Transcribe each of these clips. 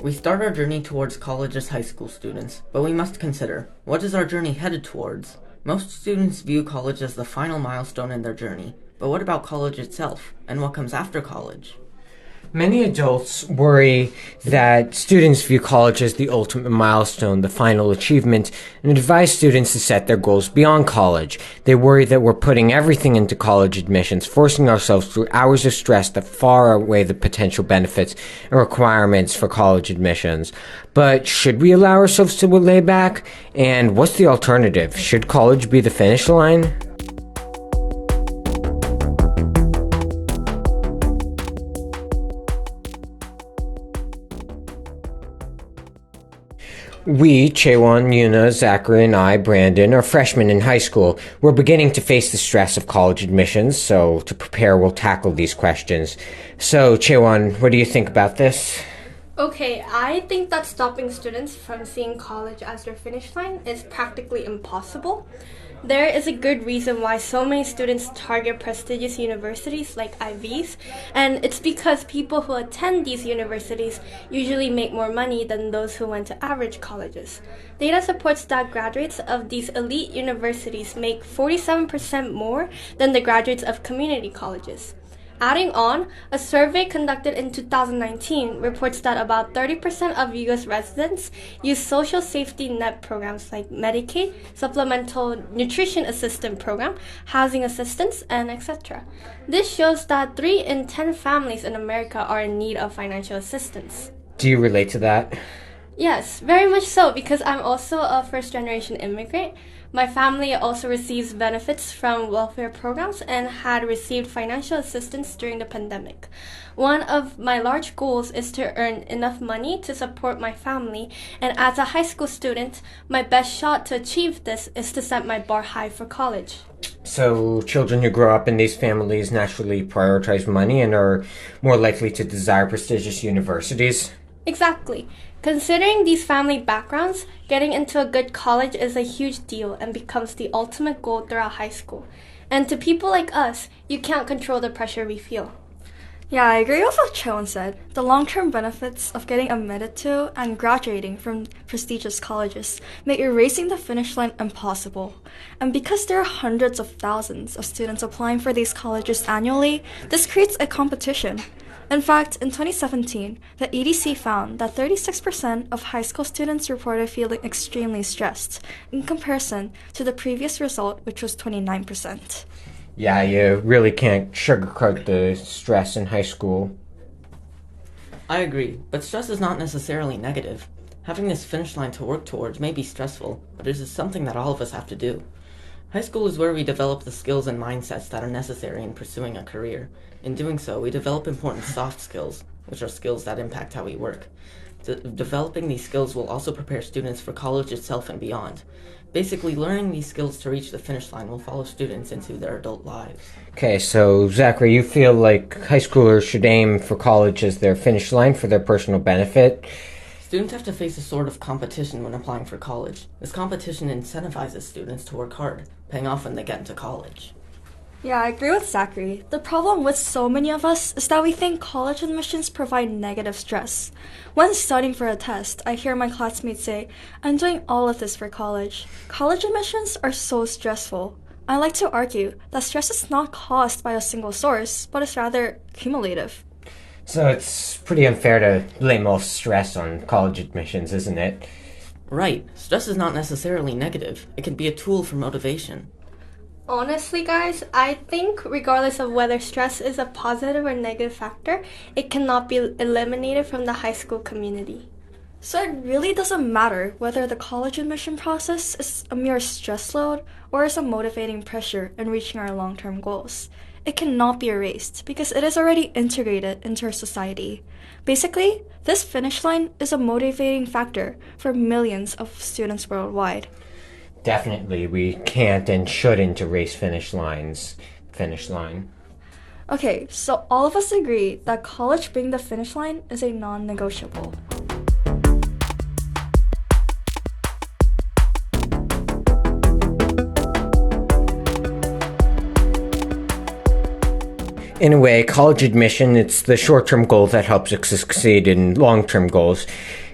We start our journey towards college as high school students, but we must consider, what is our journey headed towards? Most students view college as the final milestone in their journey, but what about college itself, and what comes after college? Many adults worry that students view college as the ultimate milestone, the final achievement, and advise students to set their goals beyond college. They worry that we're putting everything into college admissions, forcing ourselves through hours of stress that far outweigh the potential benefits and requirements for college admissions. But should we allow ourselves to lay back? And what's the alternative? Should college be the finish line? We, Chaewon, Yunah, Zachary, and I, Brandon, are freshmen in high school. We're beginning to face the stress of college admissions, so to prepare, we'll tackle these questions. So, Chaewon, what do you think about this? Okay, I think that stopping students from seeing college as their finish line is practically impossible. There is a good reason why so many students target prestigious universities like Ivies, and it's because people who attend these universities usually make more money than those who went to average colleges. Data supports that graduates of these elite universities make 47% more than the graduates of community colleges. Adding on, a survey conducted in 2019 reports that about 30% of U.S. residents use social safety net programs like Medicaid, Supplemental Nutrition Assistance Program, Housing Assistance, and etc. This shows that 3 in 10 families in America are in need of financial assistance. Do you relate to that? Yes, very much so, because I'm also a first-generation immigrant. My family also receives benefits from welfare programs and had received financial assistance during the pandemic. One of my large goals is to earn enough money to support my family, and as a high school student, my best shot to achieve this is to set my bar high for college. So, children who grow up in these families naturally prioritize money and are more likely to desire prestigious universities? Exactly. Considering these family backgrounds, getting into a good college is a huge deal and becomes the ultimate goal throughout high school. And to people like us, you can't control the pressure we feel. Yeah, I agree with what Chaewon said. The long-term benefits of getting admitted to and graduating from prestigious colleges make erasing the finish line impossible. And because there are hundreds of thousands of students applying for these colleges annually, this creates a competition. In fact, in 2017, the EDC found that 36% of high school students reported feeling extremely stressed, in comparison to the previous result, which was 29%. Yeah, you really can't sugarcoat the stress in high school. I agree, but stress is not necessarily negative. Having this finish line to work towards may be stressful, but it is something that all of us have to do. High school is where we develop the skills and mindsets that are necessary in pursuing a career. In doing so, we develop important soft skills, which are skills that impact how we work. Developing these skills will also prepare students for college itself and beyond. Basically, learning these skills to reach the finish line will follow students into their adult lives. Okay, so Zachary, you feel like high schoolers should aim for college as their finish line for their personal benefit? Students have to face a sort of competition when applying for college. This competition incentivizes students to work hard, paying off when they get into college. Yeah, I agree with Zachary. The problem with so many of us is that we think college admissions provide negative stress. When studying for a test, I hear my classmates say, "I'm doing all of this for college." College admissions are so stressful. I like to argue that stress is not caused by a single source, but is rather cumulative. So it's pretty unfair to blame all stress on college admissions, isn't it? Right. Stress is not necessarily negative. It can be a tool for motivation. Honestly, guys, I think regardless of whether stress is a positive or negative factor, it cannot be eliminated from the high school community. So it really doesn't matter whether the college admission process is a mere stress load or is a motivating pressure in reaching our long-term goals. It cannot be erased because it is already integrated into our society. Basically, this finish line is a motivating factor for millions of students worldwide. Definitely, we can't and shouldn't erase finish line. Okay, so all of us agree that college being the finish line is a non-negotiable. In a way, college admission, it's the short-term goal that helps us succeed in long-term goals.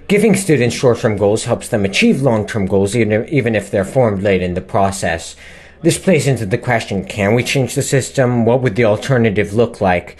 Giving students short-term goals helps them achieve long-term goals, even if they're formed late in the process. This plays into the question, can we change the system? What would the alternative look like?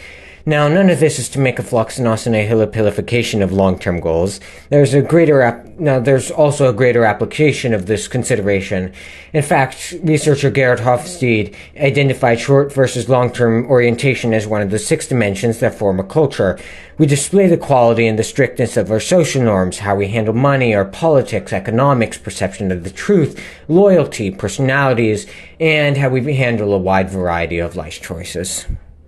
Now, none of this is to make a flux and a hilipilification of long-term goals. There's also a greater application of this consideration. In fact, researcher Gerhard Hofstede identified short versus long-term orientation as one of the 6 dimensions that form a culture. We display the quality and the strictness of our social norms, how we handle money, our politics, economics, perception of the truth, loyalty, personalities, and how we handle a wide variety of life choices.